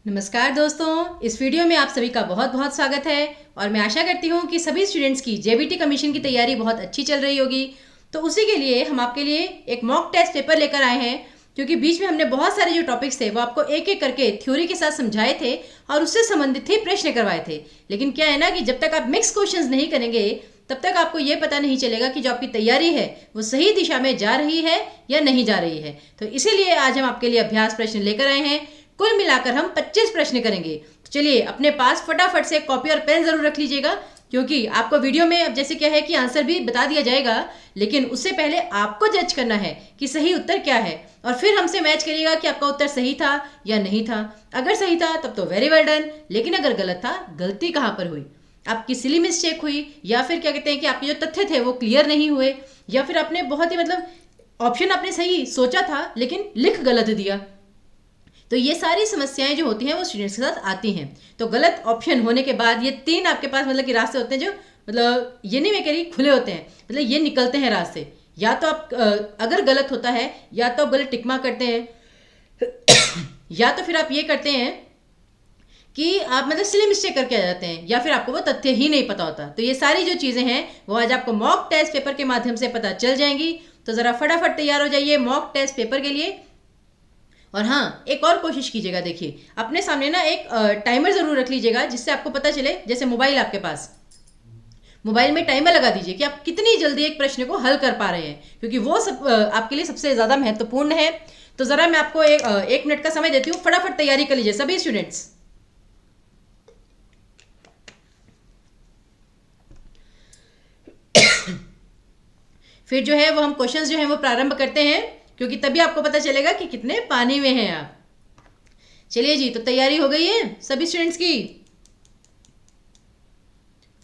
नमस्कार दोस्तों, इस वीडियो में आप सभी का बहुत बहुत स्वागत है और मैं आशा करती हूँ कि सभी स्टूडेंट्स की जेबीटी कमीशन की तैयारी बहुत अच्छी चल रही होगी। तो उसी के लिए हम आपके लिए एक मॉक टेस्ट पेपर लेकर आए हैं, क्योंकि बीच में हमने बहुत सारे जो टॉपिक्स थे वो आपको एक एक करके थ्योरी के साथ समझाए थे और उससे संबंधित ही प्रश्न करवाए थे। लेकिन क्या है ना कि जब तक आप मिक्स क्वेश्चंस नहीं करेंगे तब तक आपको ये पता नहीं चलेगा कि जो आपकी तैयारी है वो सही दिशा में जा रही है या नहीं जा रही है। तो इसीलिए आज हम आपके लिए अभ्यास प्रश्न लेकर आए हैं। कुल मिलाकर हम 25 प्रश्न करेंगे। तो चलिए अपने पास फटाफट से कॉपी और पेन जरूर रख लीजिएगा, क्योंकि आपको वीडियो में अब जैसे क्या है कि आंसर भी बता दिया जाएगा, लेकिन उससे पहले आपको जज करना है कि सही उत्तर क्या है और फिर हमसे मैच करिएगा कि आपका उत्तर सही था या नहीं था। अगर सही था तब तो वेरी वेल डन, लेकिन अगर गलत था, गलती कहाँ पर हुई, आपकी सिली मिस्टेक हुई या फिर क्या कहते हैं कि आपके जो तथ्य थे वो क्लियर नहीं हुए, या फिर आपने बहुत ही ऑप्शन आपने सही सोचा था लेकिन लिख गलत दिया। तो ये सारी समस्याएं जो होती हैं वो स्टूडेंट्स के साथ आती हैं। तो गलत ऑप्शन होने के बाद ये तीन आपके पास कि रास्ते होते हैं जो ये नहीं मैं कह रही खुले होते हैं, ये निकलते हैं रास्ते। या तो आप अगर गलत होता है या तो आप गलत टिकमा करते हैं या तो फिर आप ये करते हैं कि आप सिली मिस्टेक करके आ जाते हैं, या फिर आपको वो तथ्य ही नहीं पता होता। तो ये सारी जो चीज़ें हैं वो आज आपको मॉक टेस्ट पेपर के माध्यम से पता चल जाएंगी। तो ज़रा फटाफट तैयार हो जाइए मॉक टेस्ट पेपर के लिए। और हाँ, एक और कोशिश कीजिएगा, देखिए अपने सामने ना एक टाइमर जरूर रख लीजिएगा, जिससे आपको पता चले, जैसे मोबाइल आपके पास, मोबाइल में टाइमर लगा दीजिए कि आप कितनी जल्दी एक प्रश्न को हल कर पा रहे हैं, क्योंकि वो सब आपके लिए सबसे ज़्यादा महत्वपूर्ण है। तो ज़रा मैं आपको एक मिनट का समय देती हूँ, फटाफट तैयारी कर लीजिए सभी स्टूडेंट्स। फिर जो है वो हम क्वेश्चंस जो है वो प्रारंभ करते हैं, क्योंकि तभी आपको पता चलेगा कि कितने पानी में हैं आप। चलिए जी, तो तैयारी हो गई है सभी स्टूडेंट्स की?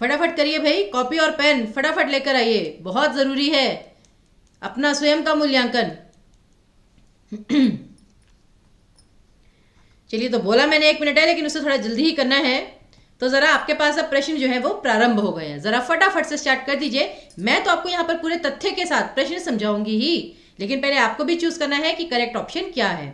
फटाफट करिए भाई, कॉपी और पेन फटाफट लेकर आइए, बहुत ज़रूरी है अपना स्वयं का मूल्यांकन। चलिए, तो बोला मैंने 1 मिनट है, लेकिन उसे थोड़ा जल्दी ही करना है। तो ज़रा आपके पास अब प्रश्न जो है वो प्रारंभ हो गए हैं, ज़रा फटाफट से स्टार्ट कर दीजिए। मैं तो आपको यहाँ पर पूरे तथ्य के साथ प्रश्न समझाऊंगी ही, लेकिन पहले आपको भी चूज करना है कि करेक्ट ऑप्शन क्या है।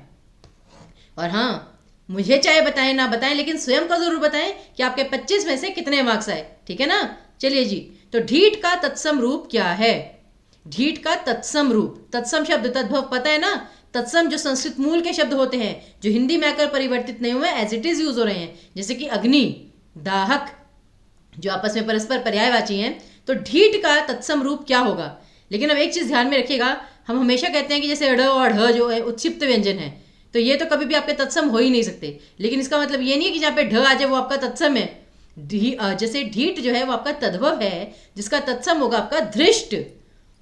और हाँ, मुझे चाहे बताएं ना बताएं, लेकिन स्वयं को जरूर बताएं कि आपके 25 में से कितने मार्क्स आए, ठीक है ना। चलिए जी, तो ढीठ का तत्सम रूप क्या है? ढीठ का तत्सम रूप, तत्सम शब्द तद्भव पता है ना। तत्सम जो संस्कृत मूल के शब्द होते हैं, जो हिंदी में आकर परिवर्तित नहीं हुए, एज इट इज यूज हो रहे हैं, जैसे कि अग्नि, दाहक, जो आपस में परस्पर पर्यायवाची हैं। तो ढीठ का तत्सम रूप क्या होगा? लेकिन अब एक चीज ध्यान में रखिएगा, हम हमेशा कहते हैं कि जैसे ढ और ढ जो है उत्क्षिप्त व्यंजन है, तो ये तो कभी भी आपके तत्सम हो ही नहीं सकते। लेकिन इसका मतलब ये नहीं है कि जहाँ पे ढ आ जाए वो आपका तत्सम है। जैसे ढीठ जो है वो आपका तद्भव है, जिसका तत्सम होगा आपका धृष्ट।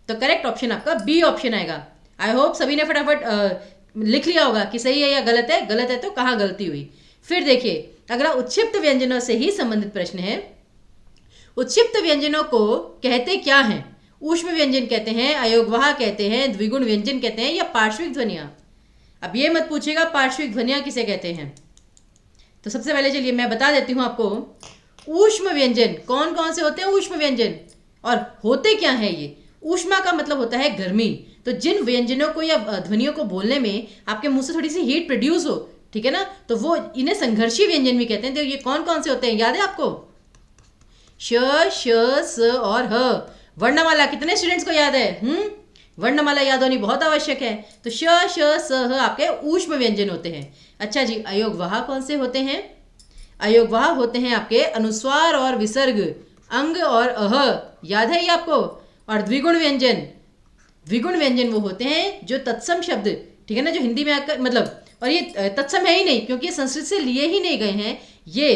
तो करेक्ट ऑप्शन आपका बी ऑप्शन आएगा। आई होप सभी ने फटाफट लिख लिया होगा कि सही है या गलत है। गलत है तो कहाँ गलती हुई। फिर देखिए, अगला उत्क्षिप्त व्यंजनों से ही संबंधित प्रश्न है। उत्क्षिप्त व्यंजनों को कहते क्या हैं? ऊष्म व्यंजन कहते हैं, अयोगवाह कहते हैं, द्विगुण व्यंजन कहते हैं, या पार्श्विक ध्वनियां? अब ये मत पूछिएगा पार्श्विक ध्वनियां किसे कहते हैं। तो सबसे पहले चलिए मैं बता देती हूं आपको, ऊष्म व्यंजन कौन कौन से होते हैं। ऊष्म व्यंजन और होते क्या है ये? ऊष्मा का मतलब होता है गर्मी। तो जिन व्यंजनों को या ध्वनियों को बोलने में आपके मुंह से थोड़ी सी हीट प्रोड्यूस हो, ठीक है ना, तो वो इन्हें संघर्षी व्यंजन भी कहते हैं। तो ये कौन कौन से होते हैं, याद है आपको? श, श, स और ह। वर्णमाला कितने स्टूडेंट्स को याद है? वर्णमाला याद होनी बहुत आवश्यक है। तो श, श, स, ह आपके ऊष्म व्यंजन होते हैं। अच्छा जी, अयोगवाह कौन से होते हैं? अयोगवाह होते हैं आपके अनुस्वार और विसर्ग, अंग और अह, याद है ये आपको। और द्विगुण व्यंजन, द्विगुण व्यंजन वो होते हैं जो तत्सम शब्द, ठीक है ना, जो हिंदी में आकर और ये तत्सम है ही नहीं, क्योंकि ये संस्कृत से लिए ही नहीं गए हैं, ये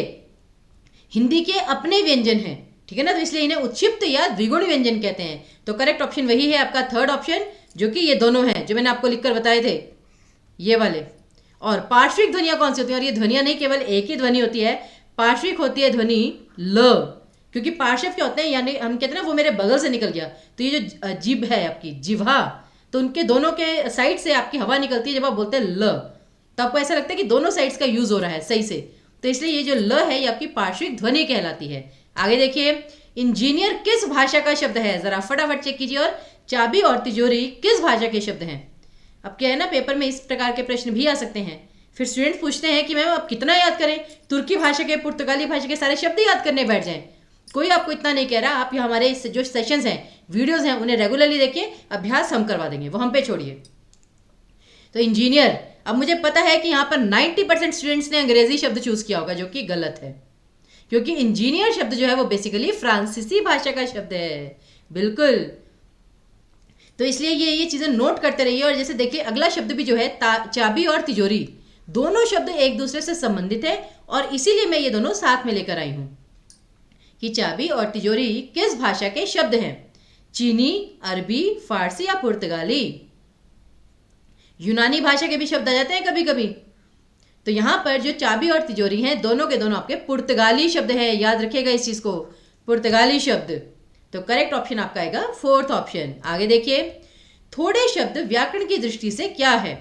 हिंदी के अपने व्यंजन हैं, ठीक है ना। तो इसलिए इन्हें उत्क्षिप्त या द्विगुण व्यंजन कहते हैं। तो करेक्ट ऑप्शन वही है आपका थर्ड ऑप्शन, जो कि ये दोनों हैं जो मैंने आपको लिखकर बताए थे, ये वाले। और पार्श्विक ध्वनियां कौन सी होती हैं? और ये ध्वनियां नहीं केवल एक ही ध्वनि होती है, पार्श्विक होती है ध्वनि ल, क्योंकि पार्श्व क्या होते हैं, यानी हम कहते हैं ना वो मेरे बगल से निकल गया। तो ये जो जिभ है आपकी, जिह्वा, तो उनके दोनों के साइड से आपकी हवा निकलती है जब आप बोलते हैं ल, तो आपको ऐसा लगता है कि दोनों साइड्स का यूज हो रहा है सही से। तो इसलिए ये जो ल है ये आपकी पार्श्विक ध्वनि कहलाती है। आगे देखिए, इंजीनियर किस भाषा का शब्द है? जरा फटाफट चेक कीजिए। और चाबी और तिजोरी किस भाषा के शब्द हैं? अब क्या है ना, पेपर में इस प्रकार के प्रश्न भी आ सकते हैं। फिर स्टूडेंट्स पूछते हैं कि मैम अब कितना याद करें, तुर्की भाषा के, पुर्तगाली भाषा के सारे शब्द याद करने बैठ जाएं। कोई आपको इतना नहीं कह रहा, आप हमारे जो सेशंस हैं, वीडियोस हैं, उन्हें रेगुलरली देखिए, अभ्यास हम करवा देंगे, वो हम पे छोड़िए। तो इंजीनियर, अब मुझे पता है कि यहाँ पर 90% स्टूडेंट्स ने अंग्रेजी शब्द चूज किया होगा, जो कि गलत है, क्योंकि इंजीनियर शब्द जो है वो बेसिकली फ्रांसीसी भाषा का शब्द है। बिल्कुल, तो इसलिए ये चीजें नोट करते रहिए। और जैसे देखिए अगला शब्द भी जो है चाबी और तिजोरी, दोनों शब्द एक दूसरे से संबंधित है, और इसीलिए मैं ये दोनों साथ में लेकर आई हूं कि चाबी और तिजोरी किस भाषा के शब्द हैं। चीनी, अरबी, फारसी या पुर्तगाली। यूनानी भाषा के भी शब्द आ जाते हैं कभी कभी। तो यहां पर जो चाबी और तिजोरी हैं, दोनों के दोनों आपके पुर्तगाली शब्द हैं, याद रखिएगा इस चीज को, पुर्तगाली शब्द। तो करेक्ट ऑप्शन आपका आएगा 4th ऑप्शन। आगे देखिए, थोड़े शब्द व्याकरण की दृष्टि से क्या है।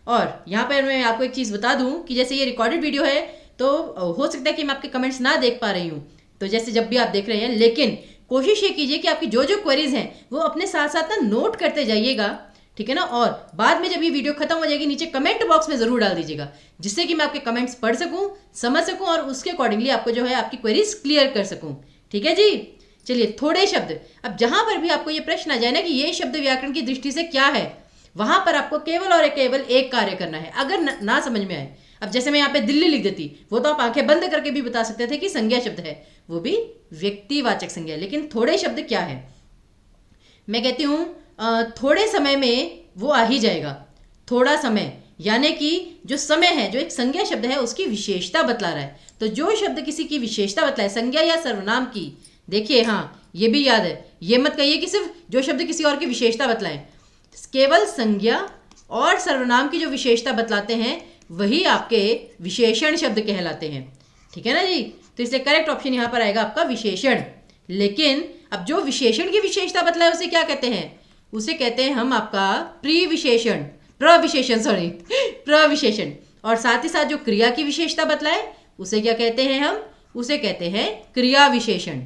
और यहाँ पर मैं आपको एक चीज बता दूं कि जैसे ये रिकॉर्डेड वीडियो है, तो हो सकता है कि मैं आपके कमेंट्स ना देख पा रही हूँ, तो जैसे जब भी आप देख रहे हैं, लेकिन कोशिश ये कीजिए कि आपकी जो जो क्वेरीज हैं वो अपने साथ साथ ना नोट करते जाइएगा, ठीक है ना। और बाद में जब ये वीडियो खत्म हो जाएगी, नीचे कमेंट बॉक्स में जरूर डाल दीजिएगा, जिससे कि मैं आपके कमेंट्स पढ़ सकूं, समझ सकूं, और उसके अकॉर्डिंगली आपको जो है आपकी क्वेरीज क्लियर कर सकूं। ठीक है जी। चलिए, थोड़े शब्द, अब जहां पर भी आपको ये प्रश्न आ जाए ना कि ये शब्द व्याकरण की दृष्टि से क्या है, वहां पर आपको केवल और केवल एक कार्य करना है। अगर ना समझ में आए, अब जैसे मैं यहाँ पे दिल्ली लिख देती, वो तो आप आंखें बंद करके भी बता सकते थे कि संज्ञा शब्द है, वो भी व्यक्तिवाचक संज्ञा। लेकिन थोड़े शब्द क्या है, मैं कहती हूँ थोड़े समय में वो आ ही जाएगा। थोड़ा समय यानी कि जो समय है, जो एक संज्ञा शब्द है, उसकी विशेषता बतला रहा है। तो जो शब्द किसी की विशेषता बतलाए, संज्ञा या सर्वनाम की, देखिए हाँ ये भी याद है, ये मत कहिए कि सिर्फ जो शब्द किसी और की विशेषता बतलाए, केवल संज्ञा और सर्वनाम की जो विशेषता बतलाते हैं वही आपके विशेषण शब्द कहलाते हैं। ठीक है ना जी। तो इसलिए करेक्ट ऑप्शन यहाँ पर आएगा आपका विशेषण। लेकिन अब जो विशेषण की विशेषता बतलाए उसे क्या कहते हैं, उसे कहते हैं हम आपका प्रविशेषण। और साथ ही साथ जो क्रिया की विशेषता बतलाए उसे क्या कहते हैं हम, उसे कहते हैं क्रिया विशेषण।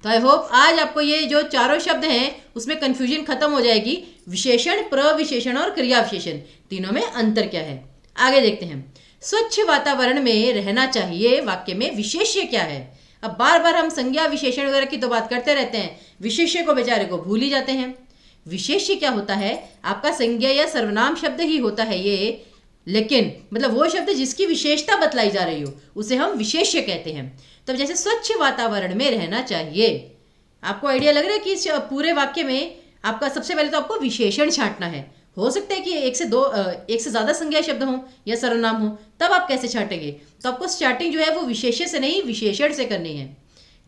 तो आई होप आज आपको ये जो चारों शब्द हैं उसमें कंफ्यूजन खत्म हो जाएगी। विशेषण, प्रविशेषण और क्रिया विशेषण, तीनों में अंतर क्या है। आगे देखते हैं, स्वच्छ वातावरण में रहना चाहिए वाक्य में विशेष्य क्या है। अब बार बार हम संज्ञा विशेषण वगैरह की तो बात करते रहते हैं, विशेष्य को बेचारे को भूल ही जाते हैं। विशेष्य क्या होता है, आपका संज्ञा या सर्वनाम शब्द ही होता है ये, लेकिन मतलब वो शब्द जिसकी विशेषता बतलाई जा रही हो उसे हम विशेष्य कहते हैं। तब जैसे स्वच्छ वातावरण में रहना चाहिए, आपको आइडिया लग रहा है कि इस पूरे वाक्य में आपका सबसे पहले तो आपको विशेषण छांटना है। हो सकता है कि एक से ज़्यादा संज्ञा शब्द हो या सर्वनाम हो, तब आप कैसे छांटेंगे, तो आपको स्टार्टिंग जो है वो विशेष्य से नहीं विशेषण से करनी है।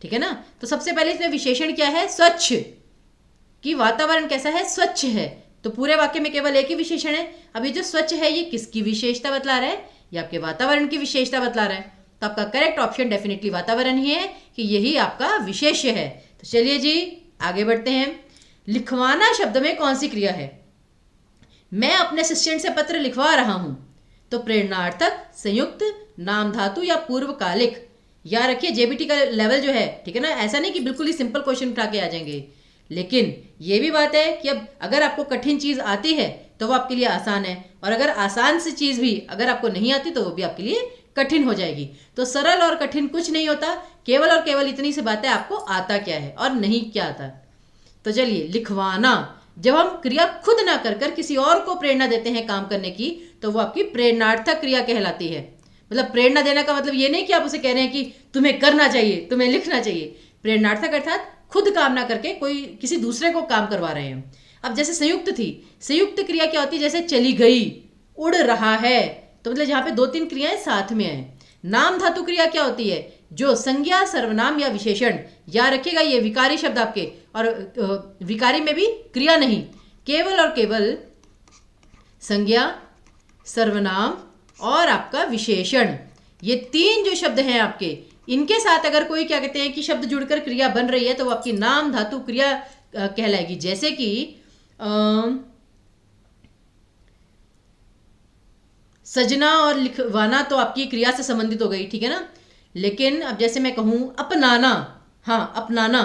ठीक है ना। तो सबसे पहले इसमें विशेषण क्या है, स्वच्छ, कि वातावरण कैसा है, स्वच्छ है। तो पूरे वाक्य में केवल एक ही विशेषण है। अब ये जो स्वच्छ है ये किसकी विशेषता बतला रहा है, ये आपके वातावरण की विशेषता बतला रहा है। तो आपका करेक्ट ऑप्शन डेफिनेटली वातावरण ही है कि यही आपका विशेष्य है। तो चलिए जी आगे बढ़ते हैं। लिखवाना शब्द में कौन सी क्रिया है। मैं अपने असिस्टेंट से पत्र लिखवा रहा हूं, तो प्रेरणार्थक, संयुक्त, नाम धातु या पूर्वकालिक। याद रखिए जेबीटी का लेवल जो है, ठीक है ना, ऐसा नहीं कि बिल्कुल ही सिंपल क्वेश्चन उठा के आ जाएंगे, लेकिन ये भी बात है कि अब अगर आपको कठिन चीज आती है तो वो आपके लिए आसान है, और अगर आसान सी चीज भी अगर आपको नहीं आती तो वो भी आपके लिए कठिन हो जाएगी। तो सरल और कठिन कुछ नहीं होता, केवल और केवल इतनी सी बात है आपको आता क्या है और नहीं क्या आता। तो चलिए, लिखवाना, जब हम क्रिया खुद ना कर कर किसी और को प्रेरणा देते हैं काम करने की, तो वो आपकी प्रेरणार्थक क्रिया कहलाती है। मतलब प्रेरणा देना का मतलब ये नहीं कि आप उसे कह रहे हैं कि तुम्हें करना चाहिए, तुम्हें लिखना चाहिए। प्रेरणार्थक अर्थात खुद काम ना करके कोई किसी दूसरे को काम करवा रहे हैं। अब जैसे संयुक्त थी, संयुक्त क्रिया क्या होती है, जैसे चली गई, उड़ रहा है, तो मतलब जहां पे 2-3 क्रियाएं साथ में है। नाम धातु क्रिया क्या होती है, जो संज्ञा, सर्वनाम या विशेषण, याद रखिएगा ये विकारी शब्द आपके, और विकारी में भी क्रिया नहीं, केवल और केवल संज्ञा, सर्वनाम और आपका विशेषण, ये 3 जो शब्द हैं आपके, इनके साथ अगर कोई क्या कहते हैं कि शब्द जुड़कर क्रिया बन रही है तो वो आपकी नाम धातु क्रिया कहलाएगी। जैसे कि सजना और लिखवाना तो आपकी क्रिया से संबंधित हो गई, ठीक है ना। लेकिन अब जैसे मैं कहूं अपनाना, हाँ अपनाना,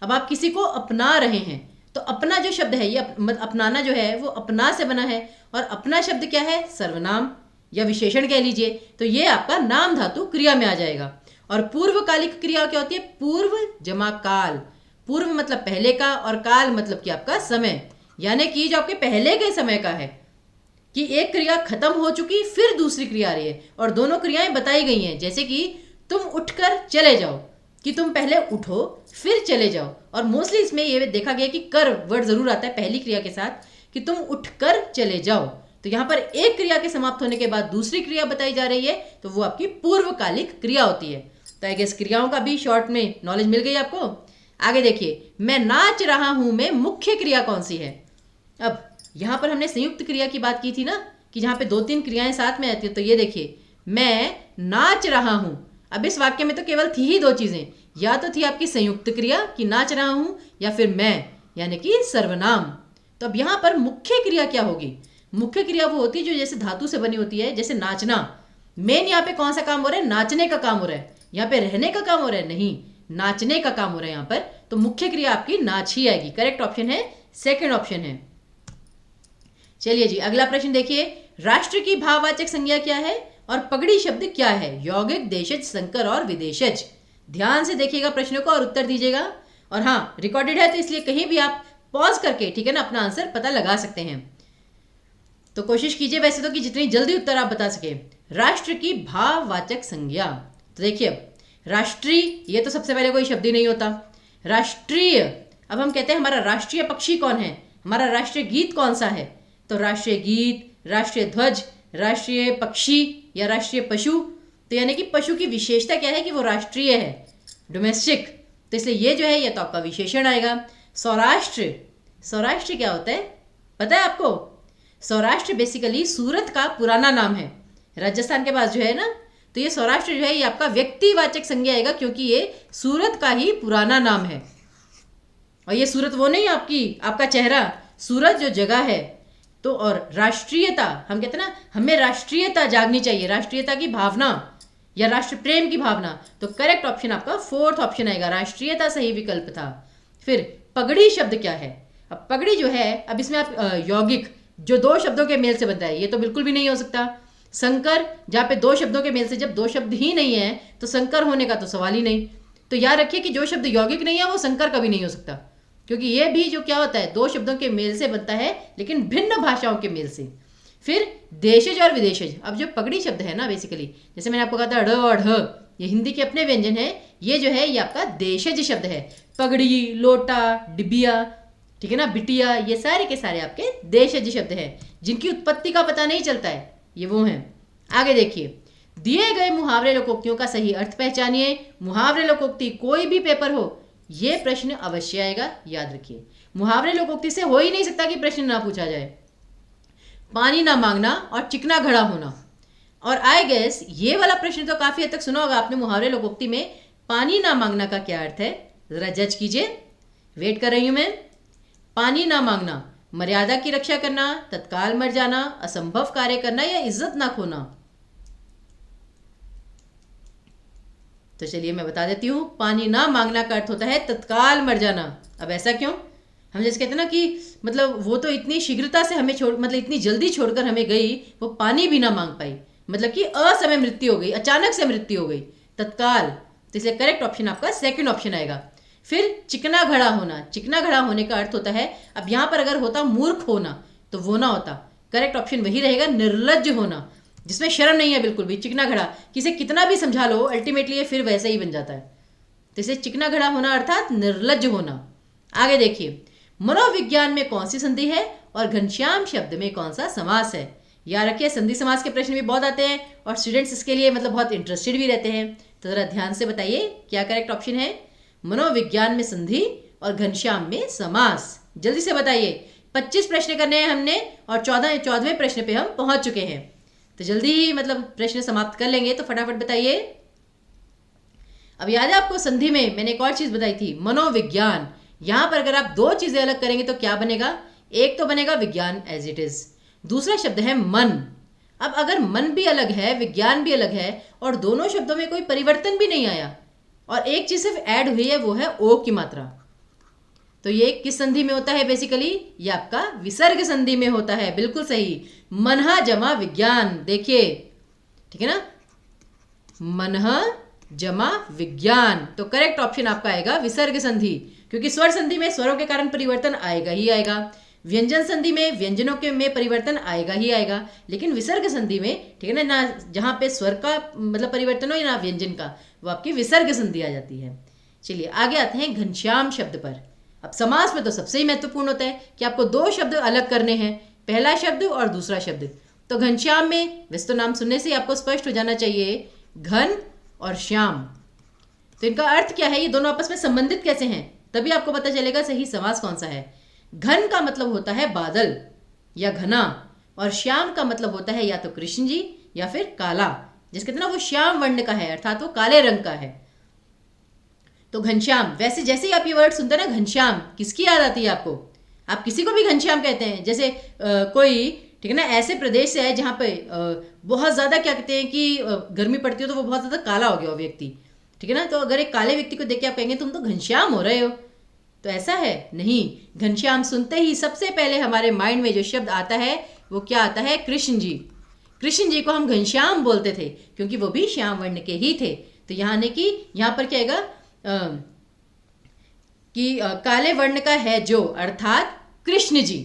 अब आप किसी को अपना रहे हैं तो अपना जो शब्द है ये अपनाना जो है वो अपना से बना है, और अपना शब्द क्या है? सर्वनाम या विशेषण कह लीजिए। तो ये आपका नाम धातु क्रिया में आ जाएगा। और पूर्वकालिक क्रिया क्या होती है? पूर्व जमा काल। पूर्व मतलब पहले का, और काल मतलब कि आपका समय, यानी कि जो आपके पहले के समय का है, कि एक क्रिया खत्म हो चुकी फिर दूसरी क्रिया आ रही है, और दोनों क्रियाएं बताई गई हैं। जैसे कि तुम उठकर चले जाओ, कि तुम पहले उठो फिर चले जाओ। और मोस्टली इसमें ये देखा गया कि कर वर्ड जरूर आता है पहली क्रिया के साथ, कि तुम उठकर चले जाओ। तो यहाँ पर एक क्रिया के समाप्त होने के बाद दूसरी क्रिया बताई जा रही है, तो वो आपकी पूर्वकालिक क्रिया होती है। तो आई गेस क्रियाओं का भी शॉर्ट में नॉलेज मिल गई आपको। आगे देखिए, मैं नाच रहा हूं में मुख्य क्रिया कौन सी है? अब यहां पर हमने संयुक्त क्रिया की बात की थी ना, कि जहां पे 2-3 क्रियाएं साथ में आती है। तो ये देखिए, मैं नाच रहा हूं। अब इस वाक्य में तो केवल थी ही 2 चीजें, या तो थी आपकी संयुक्त क्रिया कि नाच रहा हूं, या फिर मैं यानी कि सर्वनाम। तो अब यहां पर मुख्य क्रिया क्या होगी? मुख्य क्रिया वो होती है जो जैसे धातु से बनी होती है, जैसे नाचना। मेन यहाँ पे कौन सा काम हो रहा है? नाचने का काम हो रहा है। यहाँ पे रहने का काम हो रहा है? नहीं, नाचने का काम हो रहा है यहाँ पर। तो मुख्य क्रिया आपकी नाच ही आएगी। करेक्ट ऑप्शन है सेकंड ऑप्शन है। चलिए जी, अगला प्रश्न देखिए, राष्ट्र की भाववाचक संज्ञा क्या है और पगड़ी शब्द क्या है? यौगिक, देशज, संकर और विदेशज। ध्यान से देखिएगा प्रश्नों को और उत्तर दीजिएगा। और हाँ, रिकॉर्डेड है तो इसलिए कहीं भी आप पॉज करके, ठीक है ना, अपना आंसर पता लगा सकते हैं। तो कोशिश कीजिए वैसे तो कि जितनी जल्दी उत्तर आप बता सके। राष्ट्र की भाववाचक संज्ञा, तो देखिए राष्ट्रीय, ये तो सबसे पहले कोई शब्द ही नहीं होता। राष्ट्रीय, अब हम कहते हैं हमारा राष्ट्रीय पक्षी कौन है, हमारा राष्ट्रीय गीत कौन सा है? तो राष्ट्रीय गीत, राष्ट्रीय ध्वज, राष्ट्रीय पक्षी या राष्ट्रीय पशु। तो यानी कि पशु की विशेषता क्या है कि वो राष्ट्रीय है, डोमेस्टिक। तो इसलिए ये जो है ये तो आपका विशेषण आएगा। सौराष्ट्र, सौराष्ट्र क्या होता है पता है आपको? सौराष्ट्र बेसिकली सूरत का पुराना नाम है, राजस्थान के पास जो है ना। तो ये सौराष्ट्र जो है ये आपका व्यक्तिवाचक संज्ञा आएगा, क्योंकि ये सूरत का ही पुराना नाम है। और ये सूरत वो नहीं आपका चेहरा, सूरत जो जगह है। तो और राष्ट्रीयता, हम कहते हैं ना हमें राष्ट्रीयता जागनी चाहिए, राष्ट्रीयता की भावना या राष्ट्र प्रेम की भावना। तो करेक्ट ऑप्शन आपका फोर्थ ऑप्शन आएगा, राष्ट्रीयता सही विकल्प था। फिर पगड़ी शब्द क्या है? अब पगड़ी जो है, अब इसमें आप यौगिक जो 2 शब्दों के मेल से बनता है, ये तो बिल्कुल भी नहीं हो सकता। संकर, जहाँ पे 2 शब्दों के मेल से, जब 2 शब्द ही नहीं है तो संकर होने का तो सवाल ही नहीं। तो याद रखिए कि जो शब्द यौगिक नहीं है वो संकर कभी नहीं हो सकता, क्योंकि ये भी जो क्या होता है 2 शब्दों के मेल से बनता है, लेकिन भिन्न भाषाओं के मेल से। फिर देशज और विदेशज, अब जो पगड़ी शब्द है ना बेसिकली, जैसे मैंने आपको कहा था ढ और ढ, ये हिंदी के अपने व्यंजन है। ये जो है ये आपका देशज शब्द है। पगड़ी, लोटा, डिबिया, ठीक है ना, बिटिया, ये सारे के सारे आपके देशज शब्द हैं, जिनकी उत्पत्ति का पता नहीं चलता है, ये वो हैं। आगे देखिए, दिए गए मुहावरे लोकोक्तियों का सही अर्थ पहचानिए। मुहावरे लोकोक्ति कोई भी पेपर हो, ये प्रश्न अवश्य आएगा, याद रखिए। मुहावरे लोकोक्ति से हो ही नहीं सकता कि प्रश्न ना पूछा जाए। पानी ना मांगना और चिकना घड़ा होना। और आई गेस ये वाला प्रश्न तो काफी हद तक सुना होगा आपने। मुहावरे लोकोक्ति में पानी ना मांगना का क्या अर्थ है, जरा जज कीजिए, वेट कर रही हूं मैं। पानी ना मांगना, मर्यादा की रक्षा करना, तत्काल मर जाना, असंभव कार्य करना या इज्जत ना खोना। तो चलिए मैं बता देती हूँ, पानी ना मांगना का अर्थ होता है तत्काल मर जाना। अब ऐसा क्यों? हम जैसे कहते हैं ना कि मतलब वो तो इतनी शीघ्रता से हमें मतलब इतनी जल्दी छोड़कर हमें गई, वो पानी भी ना मांग पाई, मतलब कि असमय मृत्यु हो गई, अचानक से मृत्यु हो गई, तत्काल। तो इसलिए करेक्ट ऑप्शन आपका सेकंड ऑप्शन आएगा। फिर चिकना घड़ा होना, चिकना घड़ा होने का अर्थ होता है, अब यहाँ पर अगर होता मूर्ख होना तो वो ना होता, करेक्ट ऑप्शन वही रहेगा, निर्लज्ज होना, जिसमें शर्म नहीं है बिल्कुल भी। चिकना घड़ा, किसे कितना भी समझा लो अल्टीमेटली ये फिर वैसे ही बन जाता है। तो इसे चिकना घड़ा होना अर्थात निर्लज्ज होना। आगे देखिए, मनोविज्ञान में कौन सी संधि है और घनश्याम शब्द में कौन सा समास है? याद रखिए संधि समास के प्रश्न भी बहुत आते हैं और स्टूडेंट्स इसके लिए मतलब बहुत इंटरेस्टेड भी रहते हैं। तो जरा ध्यान से बताइए क्या करेक्ट ऑप्शन है? मनोविज्ञान में संधि और घनश्याम में समास। जल्दी से बताइए, 25 प्रश्न करने हैं हमने और 14वें प्रश्न पे हम पहुंच चुके हैं। तो जल्दी ही मतलब प्रश्न समाप्त कर लेंगे, तो फटाफट बताइए। अब याद है आपको संधि में मैंने एक और चीज बताई थी, मनोविज्ञान। यहां पर अगर आप 2 चीजें अलग करेंगे तो क्या बनेगा? एक तो बनेगा विज्ञान एज इट इज, दूसरा शब्द है मन। अब अगर मन भी अलग है, विज्ञान भी अलग है और दोनों शब्दों में कोई परिवर्तन भी नहीं आया और एक चीज सिर्फ ऐड हुई है, वो है ओ की मात्रा। तो ये किस संधि में होता है बेसिकली? ये आपका विसर्ग संधि में होता है, बिल्कुल सही। मनः जमा विज्ञान, देखिए ठीक है ना, मनः जमा विज्ञान, तो करेक्ट ऑप्शन आपका आएगा विसर्ग संधि, क्योंकि स्वर संधि में स्वरों के कारण परिवर्तन आएगा ही आएगा, व्यंजन संधि में व्यंजनों के में परिवर्तन आएगा ही आएगा, लेकिन विसर्ग संधि में ठीक है ना, ना जहाँ पे स्वर का मतलब परिवर्तन हो या ना व्यंजन का, वो आपकी विसर्ग संधि आ जाती है। चलिए आगे आते हैं घनश्याम शब्द पर। अब समास में तो सबसे ही महत्वपूर्ण होता है कि आपको दो शब्द अलग करने हैं, पहला शब्द और दूसरा शब्द। तो घनश्याम में वैसे तो नाम सुनने से ही आपको स्पष्ट हो जाना चाहिए, घन और श्याम, तो इनका अर्थ क्या है, ये दोनों आपस में संबंधित कैसे हैं, तभी आपको पता चलेगा सही समास कौन सा है। घन का मतलब होता है बादल या घना, और श्याम का मतलब होता है या तो कृष्ण जी या फिर काला, जिसके कहते हैं ना वो श्याम वर्ण का है, अर्थात वो काले रंग का है। तो घनश्याम, वैसे जैसे ही आप ये वर्ड सुनते हैं ना घनश्याम, किसकी याद आती है आपको? आप किसी को भी घनश्याम कहते हैं, जैसे कोई ठीक है ना ऐसे प्रदेश से है जहाँ पे बहुत ज़्यादा क्या कहते हैं कि गर्मी पड़ती हो तो वो बहुत ज़्यादा काला हो गया हो व्यक्ति, ठीक है ना, तो अगर एक काले व्यक्ति को देख के आप कहेंगे तुम तो घनश्याम हो रहे हो, तो ऐसा है नहीं। घनश्याम सुनते ही सबसे पहले हमारे माइंड में जो शब्द आता है वो क्या आता है? कृष्ण जी। कृष्ण जी को हम घनश्याम बोलते थे क्योंकि वो भी श्याम वर्ण के ही थे। तो यहाँ ने कि यहाँ पर क्या आएगा कि काले वर्ण का है जो, अर्थात कृष्ण जी।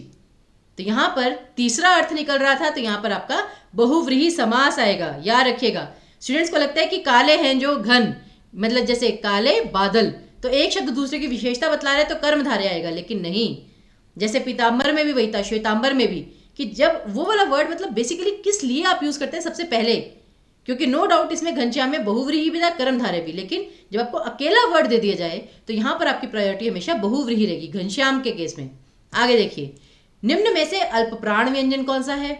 तो यहाँ पर तीसरा अर्थ निकल रहा था, तो यहाँ पर आपका बहुव्रीहि समास आएगा, याद रखिएगा। स्टूडेंट्स को लगता है कि काले हैं जो घन, मतलब जैसे काले बादल, तो एक शब्द दूसरे की विशेषता बतला रहे तो कर्मधारय आएगा, लेकिन नहीं। जैसे पीताम्बर में भी वही था, श्वेतांबर में भी, कि जब वो वाला वर्ड मतलब बेसिकली किस लिए आप यूज करते हैं सबसे पहले, क्योंकि नो डाउट इसमें घनश्याम में बहुव्रीहि भी था, कर्मधारय भी, लेकिन जब आपको अकेला वर्ड दे दिया जाए तो यहाँ पर आपकी प्रायोरिटी हमेशा बहुव्रीहि रहेगी घनश्याम के केस में। आगे देखिए, निम्न में से अल्प प्राण व्यंजन कौन सा है?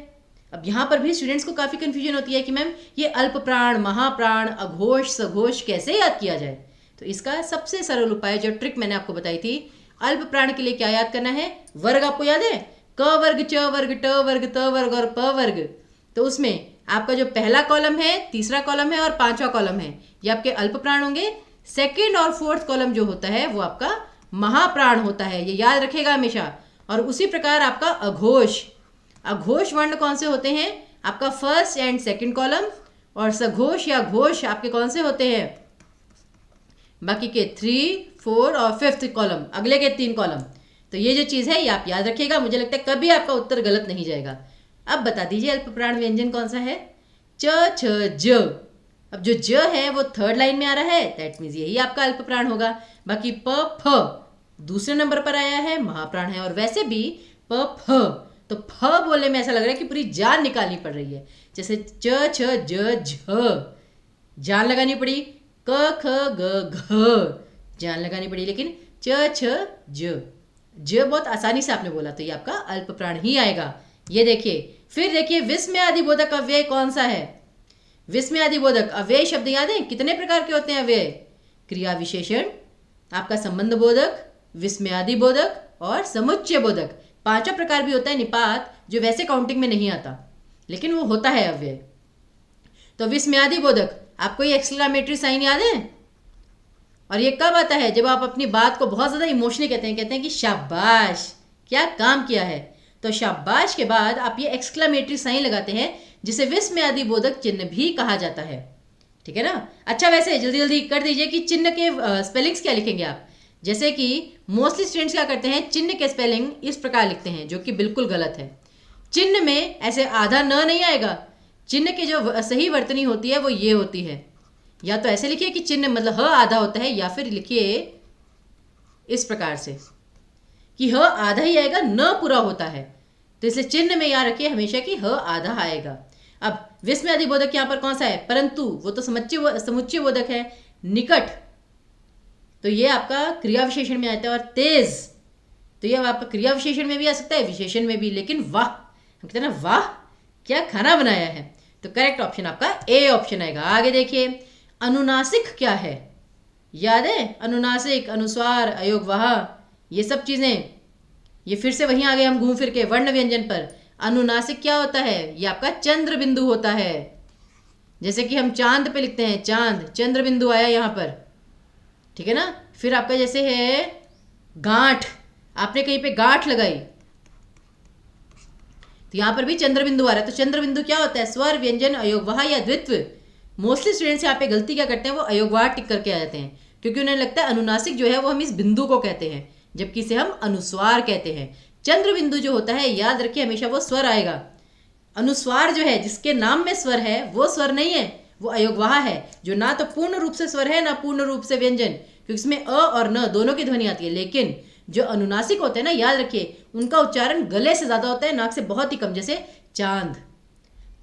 अब यहाँ पर भी स्टूडेंट्स को काफी कंफ्यूजन होती है कि मैम ये अल्प प्राण, महाप्राण, अघोष, सघोष कैसे याद किया जाए। तो इसका सबसे सरल उपाय, जो ट्रिक मैंने आपको बताई थी, अल्प प्राण के लिए क्या याद करना है? वर्ग आपको याद है, क वर्ग, च वर्ग, ट वर्ग, त वर्ग और प वर्ग। तो उसमें आपका जो पहला कॉलम है, तीसरा कॉलम है और पांचवा कॉलम है, ये आपके अल्प प्राण होंगे। सेकेंड और फोर्थ कॉलम जो होता है वो आपका महाप्राण होता है, ये याद रखेगा हमेशा। और उसी प्रकार आपका अघोष, अघोष वर्ण कौन से होते हैं? आपका फर्स्ट एंड सेकंड कॉलम, और सघोष या घोष आपके कौन से होते हैं? बाकी के 3, 4 और 5th कॉलम, अगले के 3 कॉलम। तो ये जो चीज़ है ये आप याद रखिएगा, मुझे लगता है कभी आपका उत्तर गलत नहीं जाएगा। अब बता दीजिए अल्प प्राण व्यंजन कौन सा है? च, छ, ज। अब जो ज है वो थर्ड लाइन में आ रहा है, दैट मीन्स यही आपका अल्प प्राण होगा। बाकी प, फ दूसरे नंबर पर आया है, महाप्राण है। और वैसे भी प, फ, तो फ बोलने में ऐसा लग रहा है कि पूरी जान निकालनी पड़ रही है, जैसे च, छ, ज, झ, जान लगानी पड़ी। क, ख, ग, घ, जान लगानी पड़ी, लेकिन च, छ, ज बहुत आसानी से आपने बोला, तो ये आपका अल्प प्राण ही आएगा। ये देखिए, फिर देखिए विस्मय आदिबोधक अव्यय कौन सा है? विस्मय आदिबोधक अव्यय शब्द याद है कितने प्रकार के होते हैं अव्यय? क्रिया विशेषण, आपका संबंध बोधक, विस्मयादि बोधक और समुच्चय बोधक। पांचवा प्रकार भी होता है निपात, जो वैसे काउंटिंग में नहीं आता, लेकिन वो होता है अव्यय। तो विस्मयादि बोधक, आपको ये एक्सक्लेमेटरी साइन याद है? और ये कब आता है? जब आप अपनी बात को बहुत ज्यादा इमोशनली कहते हैं कि शाबाश, क्या काम किया है। तो शाबाश के बाद आप ये एक्सक्लेमेटरी साइन लगाते हैं, जिसे विस्मयादि बोधक चिन्ह भी कहा जाता है, ठीक है ना। अच्छा, वैसे जल्दी जल्दी कर दीजिए कि चिन्ह के स्पेलिंग्स क्या लिखेंगे आप। जैसे कि मोस्टली स्टूडेंट्स क्या करते हैं, चिन्ह के स्पेलिंग इस प्रकार लिखते हैं, जो कि बिल्कुल गलत है। चिन्ह में ऐसे आधा न नहीं आएगा, चिन्ह की जो सही वर्तनी होती है वो ये होती है, या तो ऐसे लिखिए कि चिन्ह मतलब ह आधा होता है, या फिर लिखिए इस प्रकार से कि ह आधा ही आएगा, न पूरा होता है। तो इसलिए चिन्ह में याद रखिए हमेशा कि ह आधा आएगा। अब विस्मयादि बोधक यहाँ पर कौन सा है? परंतु, वो तो समुच्चय बोधक है। निकट, तो ये आपका क्रिया विशेषण में आता है। और तेज, तो ये आपका क्रिया विशेषण में भी आ सकता है, विशेषण में भी। लेकिन वाह, हम कहते हैं ना वाह क्या खाना बनाया है, तो करेक्ट ऑप्शन आपका ए ऑप्शन आएगा। आगे देखिए, अनुनासिक क्या है? याद है? अनुनासिक, अनुस्वार, अयोग, वाह, ये सब चीजें, ये फिर से वहीं आ गए हम घूम फिर के वर्ण व्यंजन पर। अनुनासिक क्या होता है? ये आपका चंद्र बिंदु होता है। जैसे कि हम चांद पे लिखते हैं चांद, चंद्र बिंदु आया यहाँ पर, ठीक है ना। फिर आपका जैसे है गांठ, आपने कहीं पे गांठ लगाई तो यहाँ पर भी चंद्र बिंदु आ रहा है। तो चंद्र बिंदु क्या होता है? स्वर, व्यंजन, अयोगवाह या द्वित्व। मोस्टली स्टूडेंट्स यहाँ पे गलती क्या करते हैं, वो अयोगवाह टिक करके आ जाते हैं, क्योंकि उन्हें लगता है अनुनासिक जो है वो हम इस बिंदु को कहते हैं, जबकि इसे हम अनुस्वार कहते हैं। चंद्र बिंदु जो होता है, याद रखिए हमेशा वो स्वर आएगा। अनुस्वार जो है, जिसके नाम में स्वर है, वो स्वर नहीं है, वो अयोगवाह है, जो ना तो पूर्ण रूप से स्वर है ना पूर्ण रूप से व्यंजन, क्योंकि इसमें अ और न दोनों की ध्वनि आती है। लेकिन जो अनुनासिक होते हैं ना, याद रखिए उनका उच्चारण गले से ज्यादा होता है, नाक से बहुत ही कम। जैसे चांद,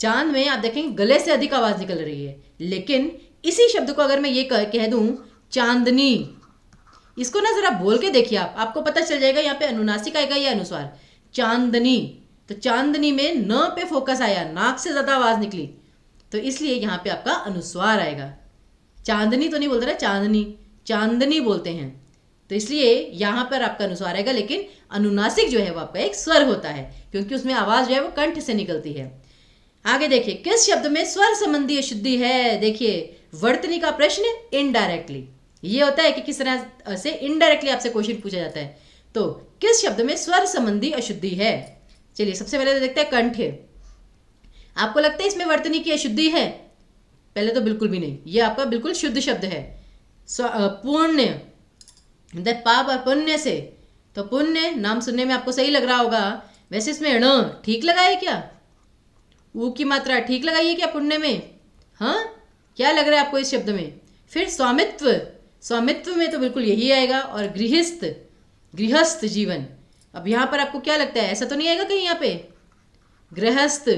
चांद में आप देखेंगे गले से अधिक आवाज निकल रही है। लेकिन इसी शब्द को अगर मैं ये कह दूं चांदनी, इसको ना जरा बोल के देखिए आप, आपको पता चल जाएगा यहाँ पे अनुनासिक आएगा या अनुस्वार। चांदनी, तो चांदनी में न पे फोकस आया, नाक से ज्यादा आवाज निकली, तो इसलिए यहाँ पे आपका अनुस्वार आएगा। चांदनी तो नहीं बोलते ना, चांदनी, चांदनी बोलते हैं, तो इसलिए यहाँ पर आपका अनुस्वार आएगा। लेकिन अनुनासिक जो है वो आपका एक स्वर होता है, क्योंकि उसमें आवाज जो है वो कंठ से निकलती है। आगे देखिए, किस शब्द में स्वर संबंधी अशुद्धि है? देखिए वर्तनी का प्रश्न इनडायरेक्टली, ये होता है कि किस तरह से इनडायरेक्टली आपसे क्वेश्चन पूछा जाता है। तो किस शब्द में स्वर संबंधी अशुद्धि है? चलिए सबसे पहले तो देखते हैं कंठ। आपको लगता है इसमें वर्तनी की अशुद्धि है? पहले तो बिल्कुल भी नहीं, ये आपका बिल्कुल शुद्ध शब्द है। पुण्य, पाप और पुण्य से, तो पुण्य नाम सुनने में आपको सही लग रहा होगा। वैसे इसमें ण ठीक लगा है क्या? ऊ की मात्रा ठीक लगाई है क्या पुण्य में? हाँ, क्या लग रहा है आपको इस शब्द में? फिर स्वामित्व, स्वामित्व में तो बिल्कुल यही आएगा। और गृहस्थ, गृहस्थ जीवन, अब यहाँ पर आपको क्या लगता है, ऐसा तो नहीं आएगा कहीं यहाँ पे गृहस्थ?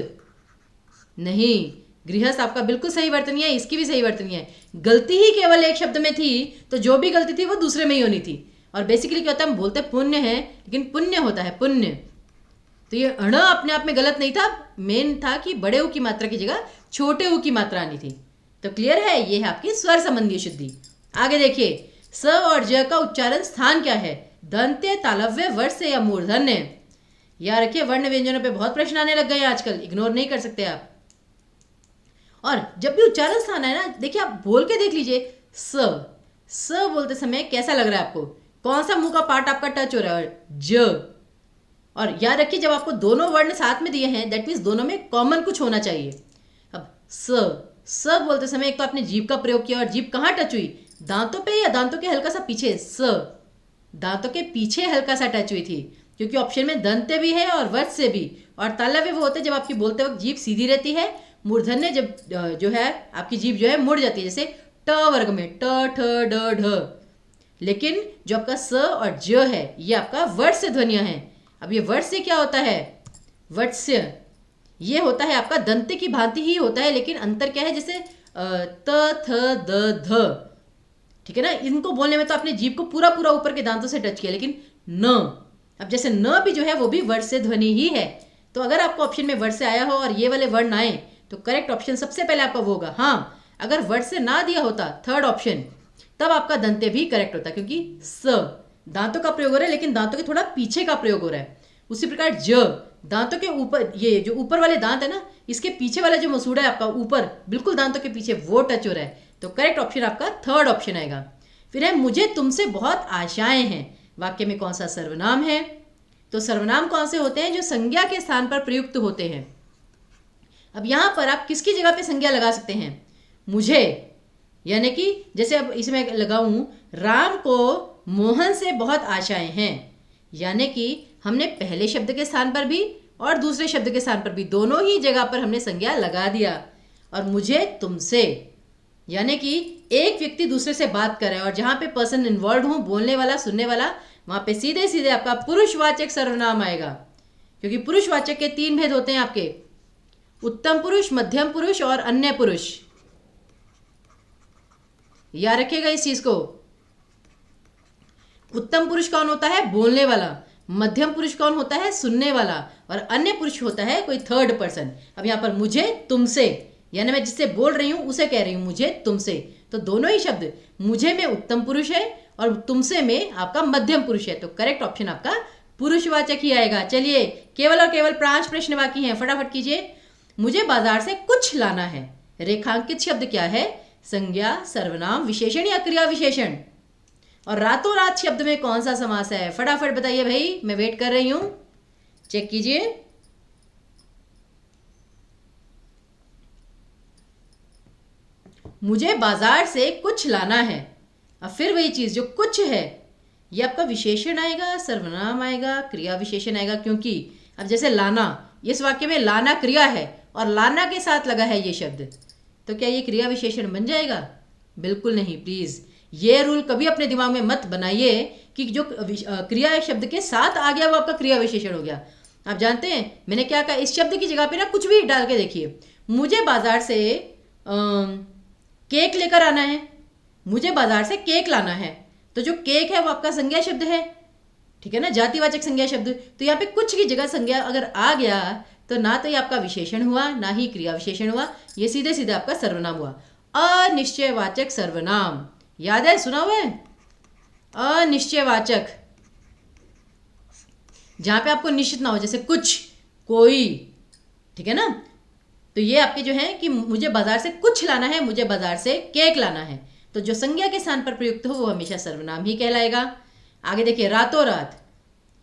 नहीं, गृहस्थ आपका बिल्कुल सही वर्तनी है, इसकी भी सही वर्तनी है। गलती ही केवल एक शब्द में थी, तो जो भी गलती थी वो दूसरे में ही होनी थी। और बेसिकली क्या होता है, हम बोलते पुण्य है लेकिन पुण्य होता है पुण्य। तो ये अण अपने आप में गलत नहीं था, मेन था कि बड़े ऊ की मात्रा की जगह छोटे ऊ की मात्रा आनी थी। तो क्लियर है, ये है आपकी स्वर संबंधी शुद्धि। आगे देखिए, स और ज का उच्चारण स्थान क्या है? दंत्य, तालव्य, वर्ष या मूर्धन्य। याद रखिए वर्ण व्यंजनों पे बहुत प्रश्न आने लग गए हैं आजकल, इग्नोर नहीं कर सकते आप। और जब भी उच्चारण स्थान है ना, देखिए आप बोल के देख लीजिए, स बोलते समय कैसा लग रहा है आपको? कौन सा मुंह का पार्ट आपका टच हो रहा है? ज। और याद रखिए जब आपको दोनों वर्ण साथ में दिए हैं, दैट मीन्स दोनों में कॉमन कुछ होना चाहिए। अब स बोलते समय एक तो आपने जीभ का प्रयोग किया, और जीभ कहाँ टच हुई? दांतों पे या दांतों के हल्का सा पीछे? दांतों के पीछे हल्का सा टच हुई थी, क्योंकि ऑप्शन में दंत्य भी है और वर्ष से भी। और तालव्य वो होते हैं जब आपकी बोलते वक्त जीभ सीधी रहती है, मूर्धन्य जब जो है आपकी जीभ जो है मुड़ जाती है, जैसे ट वर्ग में ट, ठ, ड, ढ। लेकिन जो आपका स और ज है ये आपका वर्ष ध्वनियां हैं। अब ये वर्ष से क्या होता है? वत्स्य, ये होता है आपका दंत्य की भांति ही होता है, लेकिन अंतर क्या है? जैसे त, थ, द, ध, ठीक है ना। इनको बोलने में तो आपने जीभ को पूरा पूरा ऊपर के दांतों से टच किया, लेकिन न, अब जैसे न भी जो है वो भी वर्ष से ध्वनि ही है। तो अगर आपको ऑप्शन में वर्ष से आया हो और ये वाले वर्ण आए, तो करेक्ट ऑप्शन सबसे पहले आपका वो होगा। हाँ, अगर वर्ष से ना दिया होता थर्ड ऑप्शन, तब आपका दंत्य भी करेक्ट होता, क्योंकि स दांतों का प्रयोग हो रहा है, लेकिन दांतों के थोड़ा पीछे का प्रयोग हो रहा है। उसी प्रकार ज, दांतों के ऊपर, ये जो ऊपर वाले दांत है ना, इसके पीछे वाला जो मसूड़ा है आपका ऊपर बिल्कुल दांतों के पीछे, वो टच हो रहा है। तो करेक्ट ऑप्शन आपका थर्ड ऑप्शन आएगा। फिर है मुझे तुमसे बहुत आशाएं हैं। वाक्य में कौन सा सर्वनाम है? तो सर्वनाम कौन से होते हैं? जो संज्ञा के स्थान पर प्रयुक्त होते हैं। अब यहां पर आप किसकी जगह पे संज्ञा लगा सकते हैं? मुझे, यानी कि जैसे अब इसमें लगाऊं, राम को मोहन से बहुत आशाएं हैं, यानी कि हमने पहले शब्द के स्थान पर भी और दूसरे शब्द के स्थान पर भी दोनों ही जगह पर हमने संज्ञा लगा दिया। और मुझे तुमसे, यानी कि एक व्यक्ति दूसरे से बात कर रहा है, और जहां पे पर्सन इन्वॉल्व हो, बोलने वाला, सुनने वाला, वहां पे सीधे सीधे आपका पुरुषवाचक सर्वनाम आएगा। क्योंकि पुरुषवाचक के 3 भेद होते हैं आपके, उत्तम पुरुष, मध्यम पुरुष और अन्य पुरुष। याद रखिएगा इस चीज को। उत्तम पुरुष कौन होता है? बोलने वाला। मध्यम पुरुष कौन होता है? सुनने वाला। और अन्य पुरुष होता है कोई थर्ड पर्सन। अब यहां पर मुझे तुमसे, यानी मैं जिससे बोल रही हूं उसे कह रही हूं मुझे तुमसे, तो दोनों ही शब्द मुझे में उत्तम पुरुष है और तुमसे में आपका मध्यम पुरुष है। तो करेक्ट ऑप्शन आपका पुरुषवाचक ही आएगा। चलिए, केवल और केवल 5 प्रश्न बाकी हैं, फटाफट कीजिए। मुझे बाजार से कुछ लाना है। रेखांकित शब्द क्या है? संज्ञा, सर्वनाम, विशेषण या क्रिया विशेषण? और रातों रात शब्द में कौन सा समास है? फटाफट बताइए भाई, मैं वेट कर रही हूं, चेक कीजिए। मुझे बाजार से कुछ लाना है। अब फिर वही चीज, जो कुछ है ये आपका विशेषण आएगा, सर्वनाम आएगा, क्रिया विशेषण आएगा, क्योंकि अब जैसे लाना, इस वाक्य में लाना क्रिया है और लाना के साथ लगा है ये शब्द, तो क्या ये क्रिया विशेषण बन जाएगा? बिल्कुल नहीं। प्लीज ये रूल कभी अपने दिमाग में मत बनाइए कि जो क्रिया शब्द के साथ आ गया वो आपका क्रिया विशेषण हो गया। आप जानते हैं मैंने क्या कहा? इस शब्द की जगह पे ना कुछ भी डाल के देखिए। मुझे बाजार से केक लेकर आना है, मुझे बाजार से केक लाना है, तो जो केक है वो आपका संज्ञा शब्द है, ठीक है ना, जातिवाचक संज्ञा शब्द। तो यहाँ पे कुछ की जगह संज्ञा अगर आ गया तो ना तो ये आपका विशेषण हुआ, ना ही क्रिया विशेषण हुआ, ये सीधे सीधे आपका सर्वनाम हुआ। अनिश्चयवाचक सर्वनाम, याद है, सुना हुआ है? अनिश्चयवाचक, जहां पे आपको निश्चित ना हो, जैसे कुछ, कोई, ठीक है ना। तो ये आपके जो है कि मुझे बाजार से कुछ लाना है, मुझे बाजार से केक लाना है, तो जो संज्ञा के स्थान पर प्रयुक्त हो वो हमेशा सर्वनाम ही कहलाएगा। आगे देखिए, रातों रात,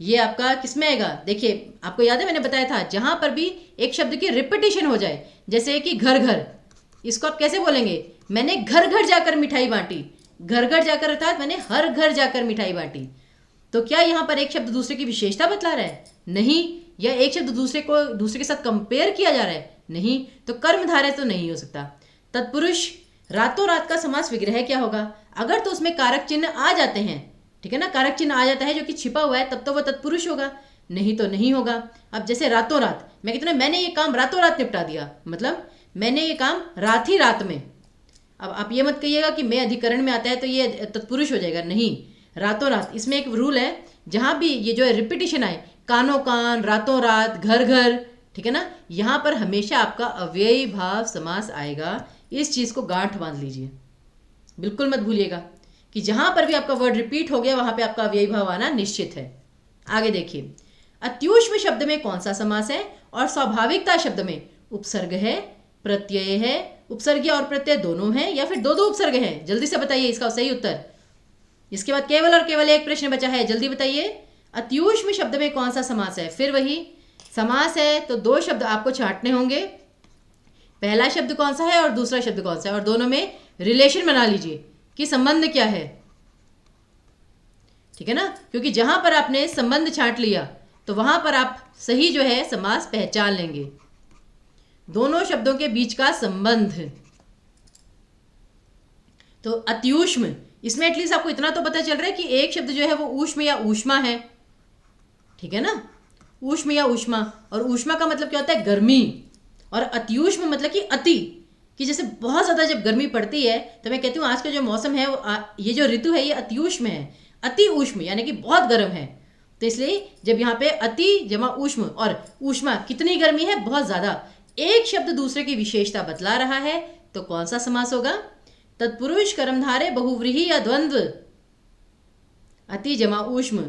ये आपका किसमें आएगा? देखिए आपको याद है मैंने बताया था, जहां पर भी एक शब्द की रिपीटिशन हो जाए, जैसे कि घर घर, इसको आप कैसे बोलेंगे? मैंने घर घर जाकर मिठाई बांटी। घर घर जाकर अर्थात मैंने हर घर जाकर मिठाई बांटी। तो क्या यहाँ पर एक शब्द दूसरे की विशेषता बतला रहा है? नहीं। या एक शब्द दूसरे के साथ कंपेयर किया जा रहा है? नहीं। तो कर्मधारय तो नहीं हो सकता। तत्पुरुष, रातों रात का समास विग्रह क्या होगा? अगर तो उसमें कारक चिन्ह आ जाते हैं, ठीक है ना, कारक चिन्ह आ जाता है जो कि छिपा हुआ है, तब तो वह तत्पुरुष होगा, नहीं तो नहीं होगा। अब जैसे रातों रात, मैं कहती हूँ मैंने ये काम रातों रात निपटा दिया, मतलब मैंने ये काम रात ही रात में। अब आप ये मत कहिएगा कि मैं अधिकरण में आता है तो ये तत्पुरुष हो जाएगा, नहीं। रातों रात, इसमें एक रूल है, जहां भी ये जो है रिपीटिशन आए, कानो कान, रातों रात, घर घर, ठीक है ना, यहां पर हमेशा आपका अव्ययी भाव समास आएगा। इस चीज को गांठ बांध लीजिए, बिल्कुल मत भूलिएगा कि जहां पर भी आपका वर्ड रिपीट हो गया वहां पे आपका अव्ययी भाव आना निश्चित है। आगे देखिए, अत्यूष्म शब्द में कौन सा समास है? और स्वाभाविकता शब्द में उपसर्ग है, प्रत्यय है, उपसर्गीय और प्रत्यय दोनों हैं, या फिर दो दो उपसर्ग हैं? जल्दी से बताइए इसका सही उत्तर। इसके बाद केवल और केवल एक प्रश्न बचा है, जल्दी बताइए। अत्यूष्म शब्द में कौन सा समास है? फिर वही समास है तो दो शब्द आपको छांटने होंगे, पहला शब्द कौन सा है और दूसरा शब्द कौन सा है, और दोनों में रिलेशन बना लीजिए कि संबंध क्या है, ठीक है ना, क्योंकि जहां पर आपने संबंध छांट लिया तो वहां पर आप सही जो है समास पहचान लेंगे, दोनों शब्दों के बीच का संबंध। तो अत्यूष्म, इसमें एटलीस्ट आपको इतना तो पता चल रहा है कि एक शब्द जो है वो ऊष्म या ऊष्मा है, ठीक है ना, ऊष्म या ऊष्मा। और ऊष्मा का मतलब क्या होता है? गर्मी। और अत्यूष्म मतलब कि अति, कि जैसे बहुत ज़्यादा जब गर्मी पड़ती है तो मैं कहती हूँ आज का जो मौसम है ये जो ऋतु है ये अत्यूष्म है, अति ऊष्म यानी कि बहुत गर्म है। तो इसलिए जब यहाँ पे अति जमा ऊष्म और ऊष्मा, कितनी गर्मी है? बहुत ज़्यादा। एक शब्द दूसरे की विशेषता बतला रहा है तो कौन सा समास होगा? तत्पुरुष, कर्मधारय, बहुव्रीहि या द्वंद्व। अति जमा ऊष्म,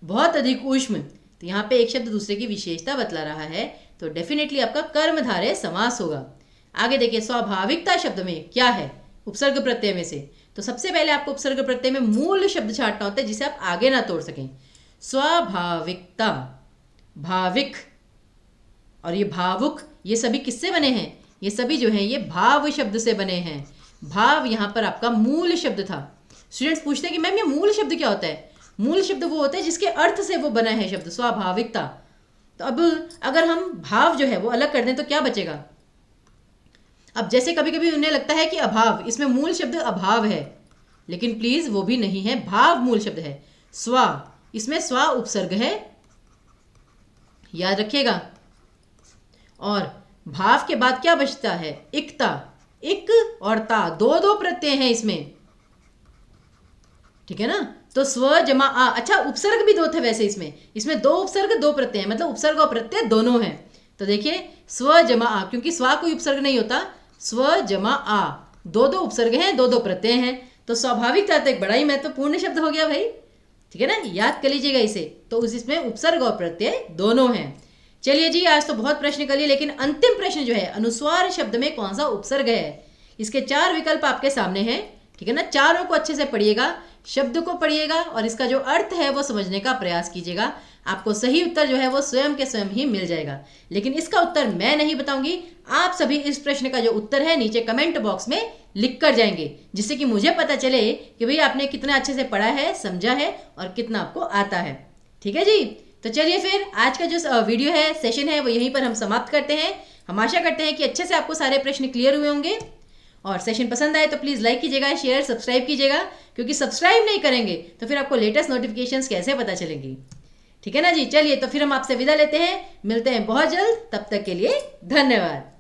बहुत अधिक ऊष्म, तो यहाँ पे एक शब्द दूसरे की विशेषता बतला रहा है तो डेफिनेटली आपका कर्मधारय समास होगा। आगे देखिए, स्वाभाविकता शब्द में क्या है? उपसर्ग प्रत्यय में से तो सबसे पहले आपको उपसर्ग प्रत्यय में मूल शब्द छांटना होता है जिसे आप आगे ना तोड़ सकें। स्वाभाविकता, भाविक और ये भावुक, ये सभी किससे बने हैं? ये सभी जो हैं ये भाव शब्द से बने हैं। भाव यहाँ पर आपका मूल शब्द था। स्टूडेंट्स पूछते हैं कि मैम ये मूल शब्द क्या होता है? मूल शब्द वो होता है जिसके अर्थ से वो बना है शब्द, स्वाभाविकता। तो अब अगर हम भाव जो है वो अलग कर दें तो क्या बचेगा? अब जैसे कभी कभी उन्हें लगता है कि अभाव, इसमें मूल शब्द अभाव है, लेकिन प्लीज वो भी नहीं है, भाव मूल शब्द है। स्वा, इसमें स्वा उपसर्ग है, याद रखिएगा। और भाव के बाद क्या बचता है? इकता, इक और ता, दो दो प्रत्यय हैं इसमें, ठीक है ना। तो स्व जमा आ, अच्छा उपसर्ग भी दो थे वैसे इसमें दो उपसर्ग दो प्रत्यय हैं, मतलब उपसर्ग और प्रत्यय दोनों हैं। तो देखिए स्व जमा आ, क्योंकि स्वा कोई उपसर्ग नहीं होता, स्व जमा आ, दो दो उपसर्ग हैं, दो दो प्रत्यय हैं, तो स्वाभाविक था तो एक बड़ा ही महत्वपूर्ण शब्द हो गया भाई, ठीक है ना, याद कर लीजिएगा इसे। तो इसमें उपसर्ग और प्रत्यय दोनों हैं। चलिए जी, आज तो बहुत प्रश्न कर लिए, लेकिन अंतिम प्रश्न जो है, अनुस्वार शब्द में कौन सा उपसर्ग है? इसके चार विकल्प आपके सामने हैं, ठीक है ना, चारों को अच्छे से पढ़िएगा। शब्द को पढ़िएगा और इसका जो अर्थ है वो समझने का प्रयास कीजिएगा। आपको सही उत्तर जो है वो स्वयं के स्वयं ही मिल जाएगा, लेकिन इसका उत्तर मैं नहीं बताऊंगी। आप सभी इस प्रश्न का जो उत्तर है नीचे कमेंट बॉक्स में लिख कर जाएंगे, जिससे कि मुझे पता चले कि भाई आपने कितना अच्छे से पढ़ा है, समझा है और कितना आपको आता है। ठीक है जी, तो चलिए फिर आज का जो वीडियो है, सेशन है, वो यहीं पर हम समाप्त करते हैं। हम आशा करते हैं कि अच्छे से आपको सारे प्रश्न क्लियर हुए होंगे, और सेशन पसंद आए तो प्लीज़ लाइक कीजिएगा, शेयर सब्सक्राइब कीजिएगा, क्योंकि सब्सक्राइब नहीं करेंगे तो फिर आपको लेटेस्ट नोटिफिकेशंस कैसे पता चलेंगी। ठीक है ना जी, चलिए तो फिर हम आपसे विदा लेते हैं, मिलते हैं बहुत जल्द, तब तक के लिए धन्यवाद।